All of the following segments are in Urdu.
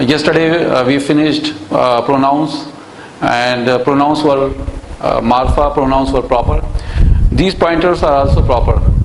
Yesterday we finished pronouns, and pronouns were marfa, pronouns were proper. These pointers are also proper.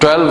12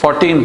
14,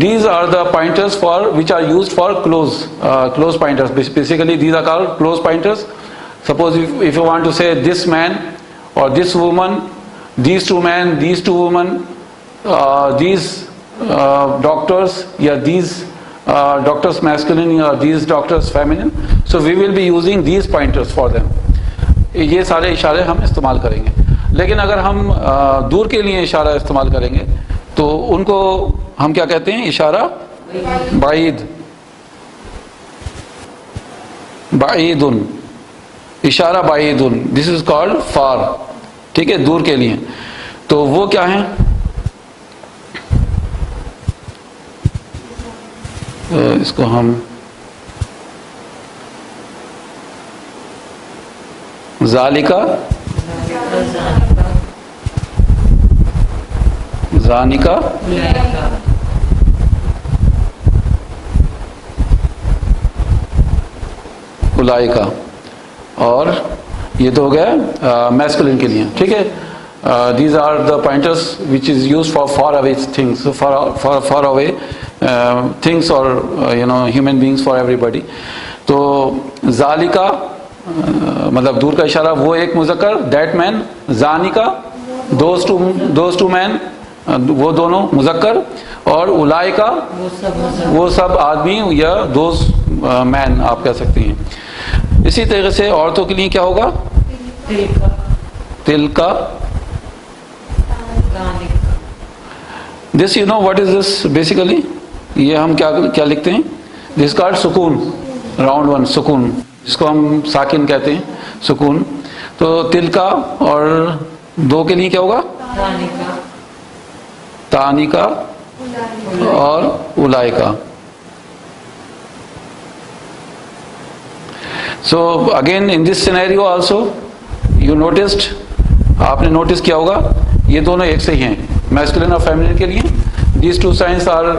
these are the pointers for which are used for close pointers. Basically these are called close pointers. Suppose if you want to say this man or this woman, these two men, these two women, these doctors, yeah, these doctors masculine or these doctors feminine, so we will be using these pointers for them. یہ سارے اشارے ہم استعمال کریں گے. لیکن اگر ہم دور کے لیے اشارہ استعمال کریں گے تو ان کو ہم کیا کہتے ہیں؟ اشارہ بعید. بعیدن، اشارہ بعیدن، دس از کالڈ فار. ٹھیک ہے، دور کے لیے. تو وہ کیا ہیں؟ اس کو ہم ذالکا، ذانکا، اولائکا. اور یہ تو ہو گیا میسکولین کے لیے. ٹھیک ہے، these are the pointers which is use for far away things, far away things اور ہیومن بینگس، فار ایوری بڈی. تو ذالکا مطلب دور کا اشارہ، وہ ایک مذکر، دیٹ مین. زانکا، دوز ٹو مین، وہ دونوں مذکر. اور اولائکا، وہ سب آدمی یا دوز مین آپ کہہ سکتے ہیں. اسی طریقے سے عورتوں کے لیے کیا ہوگا؟ تلکا. This you know what is this basically? یہ ہم کیا لکھتے ہیں؟ دس کالڈ سکون. راؤنڈ ون، سکون، جس کو ہم ساکن کہتے ہیں، سکون. تو تلکا اور دو کے لیے کیا ہوگا؟ تانیکا اور اولائکا. So again in this scenario also you noticed, آپ نے نوٹس کیا ہوگا یہ دونوں ایک سے ہی ہیں میسکولین اور فیمنین کے لیے. These two signs are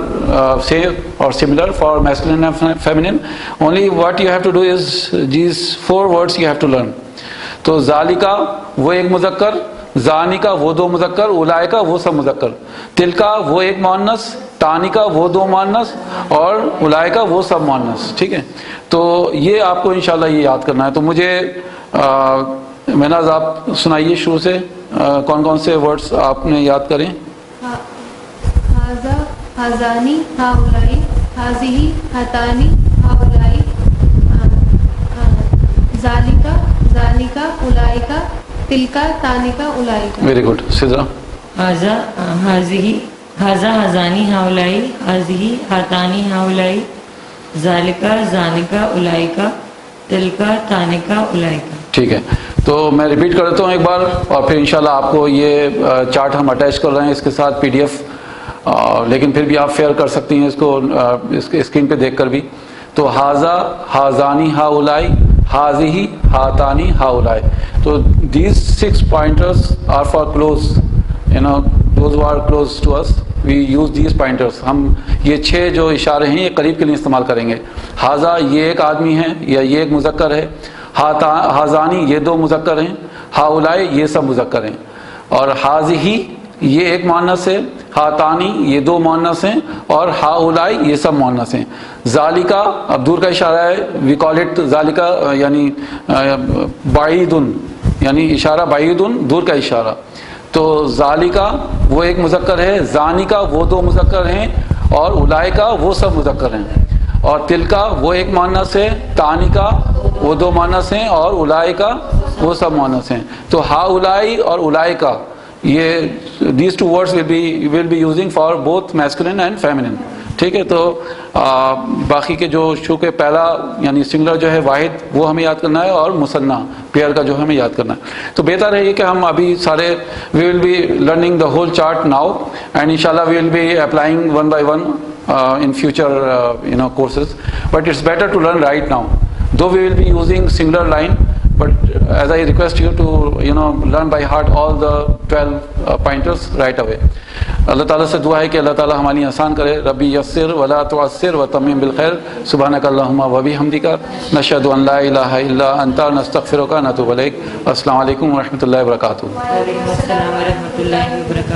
same or similar for masculine and feminine. Only what you have to do is these four words you have to learn. تو ذالکا وہ ایک مذکر، زانکا وہ دو مذکر، اولائکا وہ سب مذکر، تلکا وہ ایک مؤنث، تانکا وہ دو مؤنث، اور اولائکا وہ سب مؤنث. ٹھیک ہے، تو یہ آپ کو انشاءاللہ یہ یاد کرنا ہے. تو مجھے محناز آپ سنائیے شروع سے کون کون سے ورڈز آپ نے یاد کریں. ہذا، ہذانی، ہؤلائی، ہذہ، ہاتانی، ہؤلائی، ذالکا، ذالکا، اولئکا، تلکا، تانکا، اولئکا. Very good. سدرا. ہذا، ہذہ، ہذا، ہذانی، ہؤلائی، ہذہ، ہاتانی، ہؤلائی، ذالکا، ذانکا، اولئکا، تلکا، تانکا، اولئکا. ٹھیک ہے، تو میں ریپیٹ کر دیتا ہوں ایک بار، اور پھر انشاءاللہ آپ کو یہ چارٹ ہم اٹیچ کر رہے ہیں اس کے ساتھ پی ڈی ایف، لیکن پھر بھی آپ فیئر کر سکتی ہیں اس کو اسکرین پہ دیکھ کر بھی. تو ہذا، ہذانی، ہؤلائی، ہذہ، ہاتانی، ہؤلائی. تو these 6 pointers are for close, those who are close to us, we use these pointers. ہم یہ 6 جو اشارے ہیں یہ قریب کے لیے استعمال کریں گے. ہذا یہ ایک آدمی ہے یا یہ ایک مذکر ہے، ہذانی یہ دو مذکر ہیں، ہؤلائی یہ سب مذکر ہیں، اور ہذہ یہ ایک مؤنث ہے، ہاتانی یہ دو مؤنث ہیں، اور ہؤلائی یہ سب مؤنث ہیں. ذالکا اب دور کا اشارہ ہے، وی کال اٹ ذالکا یعنی بعیدن، یعنی اشارہ بعیدن، دور کا اشارہ. تو ذالکا وہ ایک مذکر ہے، زانکا وہ دو مذکر ہیں، اور اولائکا وہ سب مذکر ہیں. اور تلکا وہ ایک مؤنث ہے، تانکا وہ دو مؤنث ہیں، اور اولائکا وہ سب مؤنث ہیں. تو ہؤلائی اور اولائکا یہ these two words will be using for both masculine and feminine. ٹھیک ہے، تو باقی کے جو شو کے پہلا یعنی سنگولر جو ہے واحد وہ ہمیں یاد کرنا ہے، اور مثنیٰ پیئر کا جو ہمیں یاد کرنا ہے. تو بہتر ہے یہ کہ ہم ابھی سارے we will be learning the whole chart now, and انشاءاللہ we will be applying one by one in future courses, but it's better to learn right now, though we will be using singular line, but as I request you to learn by heart all the 12 pointers right away. اللہ تعالیٰ سے دعا ہے کہ اللہ تعالیٰ ہماری آسان کرے. ربی یسر ولا تعسر وتمم بالخیر. سبحانک اللہم وبحمدک، نشہد ان لا الہ الا انت، نستغفرک ونتوب الیک. السلام علیکم ورحمۃ اللہ وبرکاتہ. وعلیکم السلام ورحمۃ اللہ وبرکاتہ.